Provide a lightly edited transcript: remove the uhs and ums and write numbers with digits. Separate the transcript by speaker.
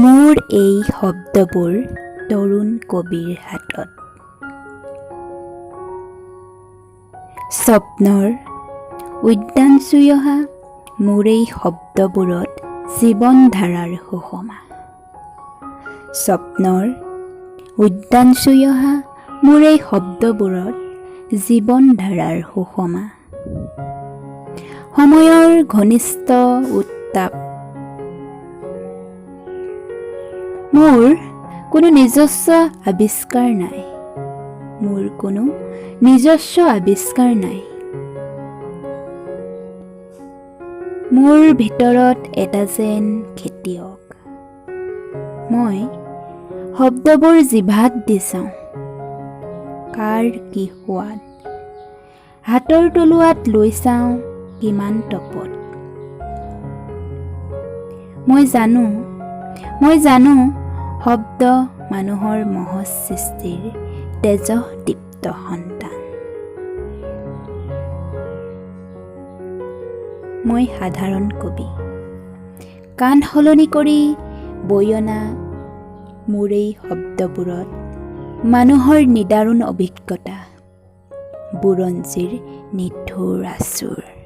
Speaker 1: মোৰ এই শব্দবোৰ তৰুণ কবিৰ হাতত। স্বপ্নৰ উদ্যান চুই অহা মোৰ এই শব্দবোৰত জীৱন ধাৰাৰ সুষমা। স্বপ্নৰ উদ্যান চুই অহা মোৰ এই শব্দবোৰত জীৱন ধাৰাৰ সুষমা। সময়ৰ ঘনিষ্ঠ উত্তাপ। মোৰ কোনো নিজস্ব আৱিষ্কাৰ নাই। মোৰ কোনো নিজস্ব আৱিষ্কাৰ নাই। মোৰ ভিতৰত এটা যেন খেতিয়ক। মই শব্দবোৰ জিভাত দি চাওঁ, কাৰ কি সোৱাদ। হাতৰ তলুৱাত লৈ চাওঁ কিমান তপত। মই জানো শব্দ মানুহৰ মহৎ সৃষ্টিৰ তেজদীপ্ত সন্তান। মই সাধাৰণ কবি। কাণ সলনি কৰি বৈ অনা মোৰ এই শব্দবোৰত মানুহৰ নিদাৰুণ অভিজ্ঞতা, বুৰঞ্জীৰ নিঠুৰ আচুৰ।